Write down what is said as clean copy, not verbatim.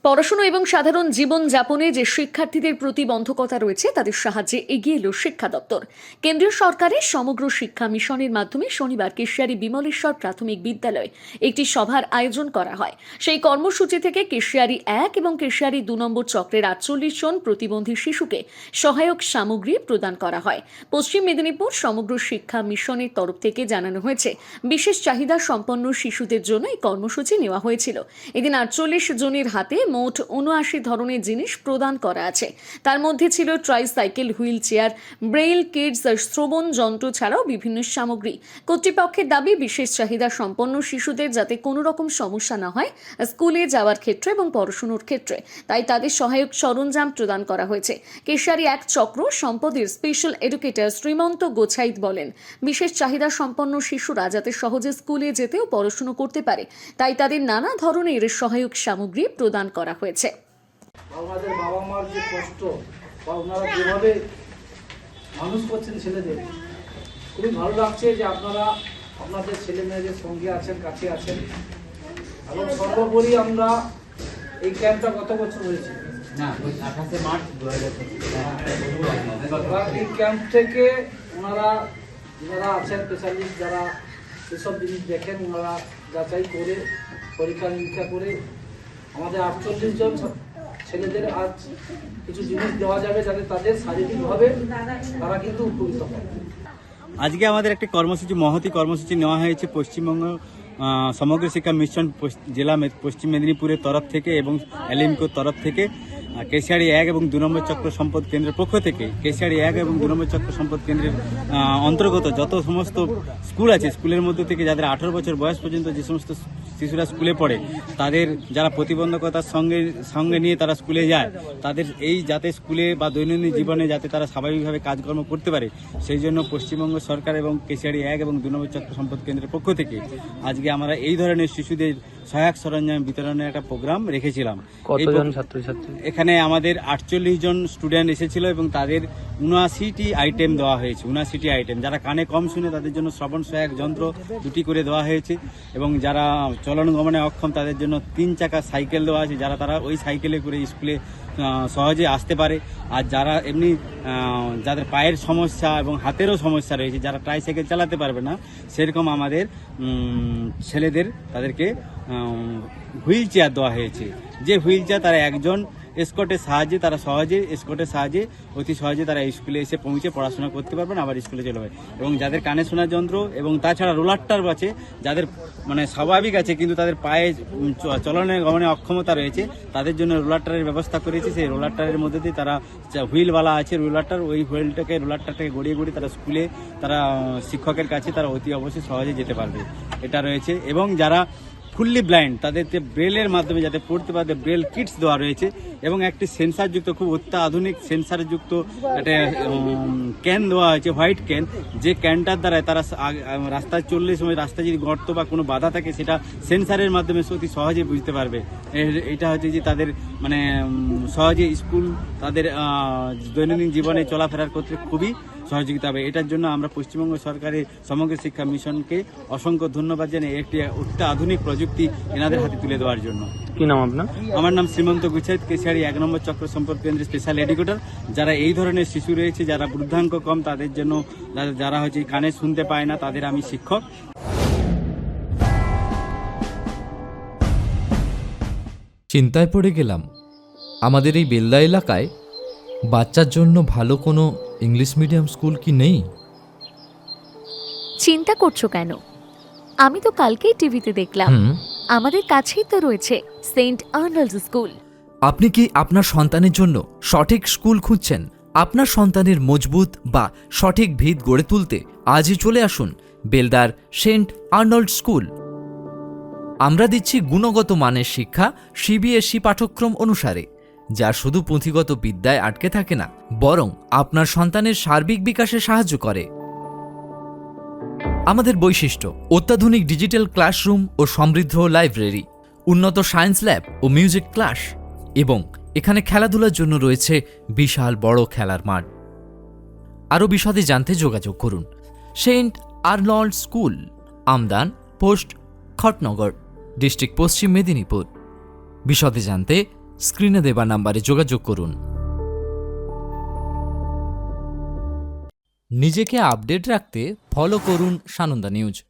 পড়াশোনা এবং সাধারণ জীবন যাপনে যে শিক্ষার্থীদের প্রতিবন্ধকতা রয়েছে তাদের সাহায্যে এগিয়ে এলো শিক্ষা দপ্তর। কেন্দ্রীয় সরকারের সমগ্র শিক্ষা মিশনের মাধ্যমে শনিবার কেশিয়ারি বিমলেশ্বর প্রাথমিক বিদ্যালয়ে একটি সভার আয়োজন করা হয়। সেই কর্মসূচি থেকে কেশিয়ারি 1 এবং কেশিয়ারি 2 নম্বর চক্রের 48 জন প্রতিবন্ধী শিশুকে সহায়ক সামগ্রী প্রদান করা হয়। পশ্চিম মেদিনীপুর সমগ্র শিক্ষা মিশনের তরফ থেকে জানানো হয়েছে, বিশেষ চাহিদা সম্পন্ন শিশুদের জন্য এই কর্মসূচি নেওয়া হয়েছিল। এদিন 48 জনের হাতে মোট 79 ধরনের জিনিস প্রদান করা আছে। তার মধ্যে ছিল tricycle, wheelchair, Braille kits, শ্রবণ যন্ত্র ছাড়াও বিভিন্ন সামগ্রী। কর্তৃপক্ষের দাবি, বিশেষ চাহিদা সম্পন্ন শিশুদের যাতে কোনো রকম সমস্যা না হয় স্কুলে যাওয়ার ক্ষেত্রে এবং পড়াশোনার ক্ষেত্রে, তাই তাদের সহায়ক সরঞ্জাম প্রদান করা হয়েছে। কেশিয়ারি 1 চক্র সম্পদের স্পেশাল এডুকেটর শ্রীমন্ত গোছাইত বলেন, বিশেষ চাহিদা সম্পন্ন শিশুরা যাতে সহজে স্কুলে যেতে ও পড়াশোনা করতে পারে, তাই তাদের নানা ধরনের সহায়ক সামগ্রী প্রদান করা হয়েছে। আমাদের বাবা মার যে কষ্ট বা ওনারা যেভাবে মানুষ করছেন ছেলেদের, খুবই ভালো লাগছে যে আপনারা আপনাদের ছেলে মেয়েদের সঙ্গে আছেন, কাছে আছেন। এবং সর্বোপরি আমরা এই ক্যাম্পটা গত বছর হয়েছে না 28 মার্চ 2017। এই ক্যাম্প থেকে ওনারা যারা আছেন স্পেশালিস্ট, যারা এসব জিনিস দেখেন, ওনারা যাচাই করে পরীক্ষা নিরীক্ষা করে আমাদের 48 জন ছেলেদের আজ কিছু জিনিস দেওয়া যাবে যাতে তাদের শারীরিকভাবে তারা কিন্তু উপকৃত হয়। আজকে আমাদের একটি কর্মসূচি, মহতী কর্মসূচি নেওয়া হয়েছে পশ্চিমবঙ্গ সমগ্র শিক্ষা মিশন জেলা পশ্চিম মেদিনীপুরের তরফ থেকে এবং এলএমকোর তরফ থেকে কেশিয়ারি 1 এবং 2 নম্বর চক্র সম্পদ কেন্দ্রের পক্ষ থেকে কেশিয়ারি 1 এবং 2 নম্বর চক্র সম্পদ কেন্দ্রের অন্তর্গত যত সমস্ত স্কুল আছে, স্কুলের মধ্যে থেকে যাদের 18 বছর বয়স পর্যন্ত যে সমস্ত শিশুরা স্কুলে পড়ে, তাদের যারা প্রতিবন্ধকতার সঙ্গে নিয়ে তারা স্কুলে যায়, তাদের এই যাতে স্কুলে বা দৈনন্দিন জীবনে যাতে তারা স্বাভাবিকভাবে কাজকর্ম করতে পারে, সেই জন্য পশ্চিমবঙ্গ সরকার এবং কেশিয়ারি 1 এবং 2 নম্বর চক্র সম্পদ কেন্দ্রের পক্ষ থেকে আজকে আমরা এই ধরনের শিশুদের সহায়ক সরঞ্জাম বিতরণের একটা প্রোগ্রাম রেখেছিলাম। কতজন ছাত্রছাত্রী? এখানে আমাদের 48 জন স্টুডেন্ট এসেছিল এবং তাদের 79টি আইটেম দেওয়া হয়েছে। 79টি আইটেম, যারা কানে কম শুনে তাদের জন্য শ্রবণ সহায়ক যন্ত্র 2টি করে দেওয়া হয়েছে এবং যারা চলন গমনে অক্ষম তাদের জন্য 3 চাকা সাইকেল দেওয়া আছে, যারা তারা ওই সাইকেলে করে স্কুলে সহজে আসতে পারে। আর যারা এমনি যাদের পায়ের সমস্যা এবং হাতেরও সমস্যা রয়েছে, যারা ট্রাইসাইকেল চালাতে পারবে না, সেরকম আমাদের ছেলেদের তাদেরকে হুইল চেয়ার দেওয়া হয়েছে। যে হুইল চেয়ার তারা একজন এসকর্টের সাহায্যে তারা অতি সহজে তারা স্কুলে এসে পৌঁছে পড়াশোনা করতে পারবেন, আবার স্কুলে চলে যাবে। এবং যাদের কানে শোনার যন্ত্র এবং তাছাড়া রোলারটার আছে, যাদের মানে স্বাভাবিক আছে কিন্তু তাদের পায়ে চলনে গমনে অক্ষমতা রয়েছে, তাদের জন্য রোলারটারের ব্যবস্থা করেছি। সেই রোলারটারের মধ্যে দিয়ে তারা হুইলওয়ালা আছে রোলারটার, ওই রোলারটাকে গড়িয়ে তারা স্কুলে তারা শিক্ষকের কাছে তারা অতি অবশ্যই সহজে যেতে পারবে, এটা রয়েছে। এবং যারা ফুললি ব্লাইন্ড তাদেরকে ব্রেলের মাধ্যমে যাতে পড়তে পারে, ব্রেল কিটস দেওয়া রয়েছে এবং একটি সেন্সারযুক্ত, খুব অত্যাধুনিক সেন্সারযুক্ত একটা ক্যান দেওয়া হয়েছে, হোয়াইট ক্যান। যে ক্যানটার দ্বারা তারা রাস্তায় চললে সময় রাস্তায় যদি গর্ত বা কোনো বাধা থাকে সেটা সেন্সারের মাধ্যমে অতি সহজে বুঝতে পারবে। এটা হচ্ছে যে তাদের মানে সহজে স্কুল তাদের দৈনন্দিন জীবনে চলাফেরার করতে খুবই সহযোগিতা হবে। এটার জন্য আমরা পশ্চিমবঙ্গ সরকারের সমগ্র শিক্ষা মিশনকে অসংখ্য ধন্যবাদ জানাই একটি অত্যাধুনিক প্রযুক্তি এনাদের হাতে তুলে দেওয়ার জন্য। কি নাম আপনার? আমার নাম শ্রীমন্ত গোছাইত, কেশিয়ারি 1 নম্বর চক্র সম্পদ কেন্দ্রের স্পেশাল এডুকেটর। যারা এই ধরনের শিশু রয়েছে, যারা বৃদ্ধাঙ্ক কম, তাদের জন্য যারা হচ্ছে কানে শুনতে পায় না, তাদের আমি শিক্ষক। চিন্তায় পড়ে গেলাম, আমাদের এই বেলদা এলাকায় বাচ্চার জন্য ভালো কোনো ইংলিশ মিডিয়াম স্কুল কি নেই? চিন্তা করছো কেন? আমি তো কালকেই টিভিতে দেখলাম, আমাদের কাছেই তো রয়েছে সেন্ট আর্নল্ডস স্কুল। আপনি কি আপনার সন্তানের জন্য সঠিক স্কুল খুঁজছেন? আপনার সন্তানের মজবুত বা সঠিক ভিত গড়ে তুলতে আজই চলে আসুন বেলদার সেন্ট আর্নল্ড স্কুল। আমরা দিচ্ছি গুণগত মানের শিক্ষা সিবিএসই পাঠ্যক্রম অনুসারে, যা শুধু পুঁথিগত বিদ্যায় আটকে থাকে না, বরং আপনার সন্তানের সার্বিক বিকাশে সাহায্য করে। আমাদের বৈশিষ্ট্য: অত্যাধুনিক ডিজিটাল ক্লাসরুম ও সমৃদ্ধ লাইব্রেরি, উন্নত সায়েন্স ল্যাব ও মিউজিক ক্লাস, এবং এখানে খেলাধুলার জন্য রয়েছে বিশাল বড় খেলার মাঠ। আরও বিশদে জানতে যোগাযোগ করুন Saint Arnold school, Amdan post, Khatnagar, district Paschim Medinipur. বিশদে জানতে স্ক্রিনে দেওয়া নাম্বারে যোগাযোগ করুন। নিজেকে আপডেট রাখতে ফলো করুন সানন্দা নিউজ।